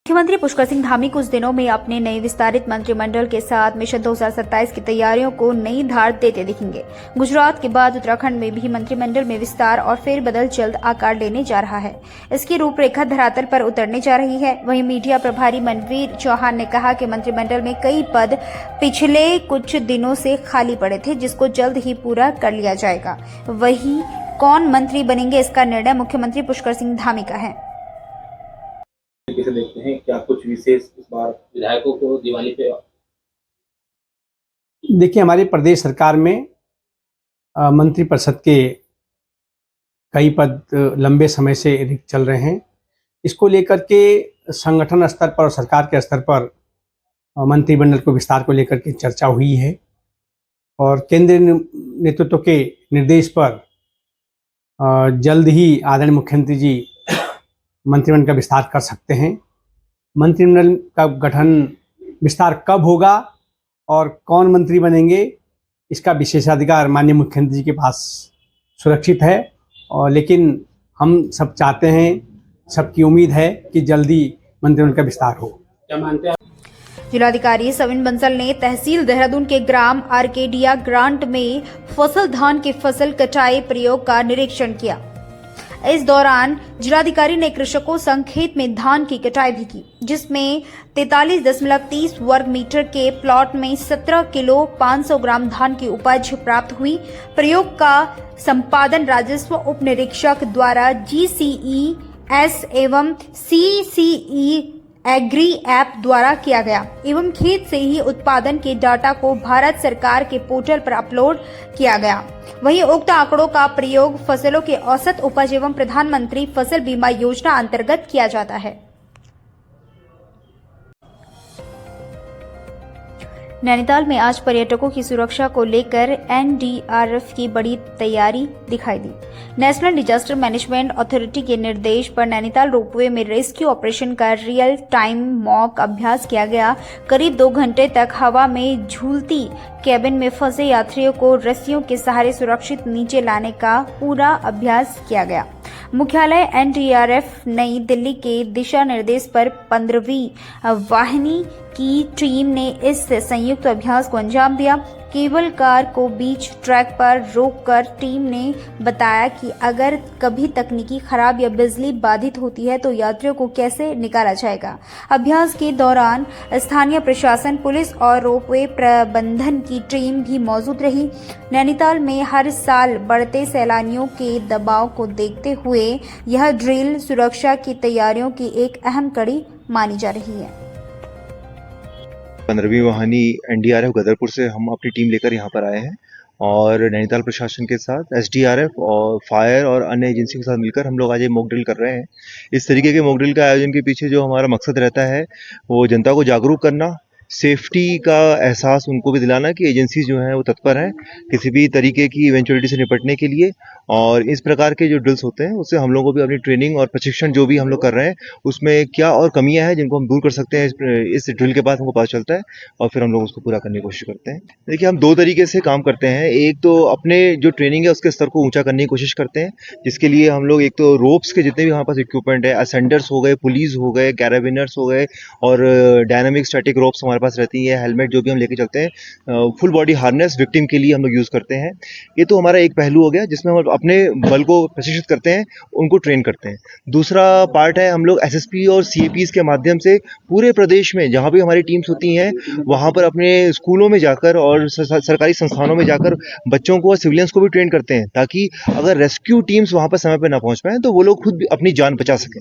मुख्यमंत्री पुष्कर सिंह धामी कुछ दिनों में अपने नए विस्तारित मंत्रिमंडल के साथ मिशन 2027 की तैयारियों को नई धार देते दिखेंगे। गुजरात के बाद उत्तराखंड में भी मंत्रिमंडल में विस्तार और फेरबदल जल्द आकार लेने जा रहा है। इसकी रूपरेखा धरातल पर उतरने जा रही है। वहीं मीडिया प्रभारी मनवीर चौहान ने कहा कि मंत्रिमंडल में कई पद पिछले कुछ दिनों से खाली पड़े थे, जिसको जल्द ही पूरा कर लिया जाएगा। वहीं कौन मंत्री बनेंगे, इसका निर्णय मुख्यमंत्री पुष्कर सिंह धामी का है। कैसे देखते हैं, क्या कुछ विशेष इस बार विधायकों को दिवाली पे? देखिए, हमारी प्रदेश सरकार में मंत्रिपरिषद के कई पद लंबे समय से रिक्त चल रहे हैं। इसको लेकर के संगठन स्तर पर और सरकार के स्तर पर मंत्रिमंडल को विस्तार को लेकर के चर्चा हुई है और केंद्रीय नेतृत्व के निर्देश पर जल्द ही आदरणीय मुख्यमंत्री जी मंत्रिमंडल का विस्तार कर सकते हैं। मंत्रिमंडल का गठन विस्तार कब होगा और कौन मंत्री बनेंगे, इसका विशेषाधिकार माननीय मुख्यमंत्री जी के पास सुरक्षित है। और लेकिन हम सब चाहते हैं, सबकी उम्मीद है कि जल्दी मंत्रिमंडल का विस्तार हो। क्या मानते हैं? जिलाधिकारी सविन बंसल ने तहसील देहरादून के ग्राम आर्केडिया ग्रांट में फसल धान की फसल कटाई प्रयोग का निरीक्षण किया। इस दौरान जिलाधिकारी ने कृषकों संग खेत में धान की कटाई भी की, जिसमें 43.30 वर्ग मीटर के प्लॉट में 17 किलो 500 ग्राम धान की उपज प्राप्त हुई। प्रयोग का संपादन राजस्व उप निरीक्षक द्वारा GCES एवं CCE एग्री ऐप द्वारा किया गया एवं खेत से ही उत्पादन के डाटा को भारत सरकार के पोर्टल पर अपलोड किया गया। वहीं उक्त आंकड़ों का प्रयोग फसलों के औसत उपज एवं प्रधानमंत्री फसल बीमा योजना अंतर्गत किया जाता है। नैनीताल में आज पर्यटकों की सुरक्षा को लेकर NDRF की बड़ी तैयारी दिखाई दी। नेशनल डिजास्टर मैनेजमेंट अथॉरिटी के निर्देश पर नैनीताल रोपवे में रेस्क्यू ऑपरेशन का रियल टाइम मॉक अभ्यास किया गया। करीब 2 घंटे तक हवा में झूलती केबिन में फंसे यात्रियों को रस्सियों के सहारे सुरक्षित नीचे लाने का पूरा अभ्यास किया गया। मुख्यालय NDRF नई दिल्ली के दिशा निर्देश पर 15वीं वाहिनी की टीम ने इस संयुक्त अभ्यास को अंजाम दिया। केबल कार को बीच ट्रैक पर रोककर टीम ने बताया कि अगर कभी तकनीकी खराब या बिजली बाधित होती है तो यात्रियों को कैसे निकाला जाएगा। अभ्यास के दौरान स्थानीय प्रशासन, पुलिस और रोपवे प्रबंधन की टीम भी मौजूद रही। नैनीताल में हर साल बढ़ते सैलानियों के दबाव को देखते हुए यह ड्रिल सुरक्षा की तैयारियों की एक अहम कड़ी मानी जा रही है। 15वीं वाहिनी NDRF गदरपुर से हम अपनी टीम लेकर यहाँ पर आए हैं और नैनीताल प्रशासन के साथ SDRF और फायर और अन्य एजेंसी के साथ मिलकर हम लोग आज ये मॉक ड्रिल कर रहे हैं। इस तरीके के मॉक ड्रिल के आयोजन के पीछे जो हमारा मकसद रहता है वो जनता को जागरूक करना, सेफ्टी का एहसास उनको भी दिलाना कि एजेंसी जो है वो तत्पर है किसी भी तरीके की इवेंचुअलिटी से निपटने के लिए। और इस प्रकार के जो ड्रिल्स होते हैं उससे हम लोगों को भी अपनी ट्रेनिंग और प्रशिक्षण जो भी हम लोग कर रहे हैं उसमें क्या और कमियां हैं जिनको हम दूर कर सकते हैं, इस ड्रिल के बाद हमको पता चलता है और फिर हम लोग उसको पूरा करने की कोशिश करते हैं। देखिए, हम 2 तरीके से काम करते हैं। एक तो अपने जो ट्रेनिंग है उसके स्तर को ऊंचा करने की कोशिश करते हैं, जिसके लिए हम लोग एक तो रोप्स के जितने भी हमारे पास इक्विपमेंट है, असेंडर्स हो गए, पुलीज हो गए, कैराबिनर्स हो गए और डायनामिक स्टैटिक रोप्स हमारे पास रहती है, हेलमेट जो भी हम लेके चलते हैं, फुल बॉडी हार्नेस विक्टिम के लिए हम लोग यूज करते हैं। ये तो हमारा एक पहलू हो गया जिसमें हम अपने बल को प्रशिक्षित करते हैं, उनको ट्रेन करते हैं। दूसरा पार्ट है हम लोग SSP और CAPs के माध्यम से पूरे प्रदेश में जहां भी हमारी टीम्स होती हैं वहां पर अपने स्कूलों में जाकर और सरकारी संस्थानों में जाकर बच्चों को और सिविलियंस को भी ट्रेन करते हैं, ताकि अगर रेस्क्यू टीम्स वहां पर समय पर ना पहुंच पाए तो वो लोग खुद अपनी जान बचा सकें।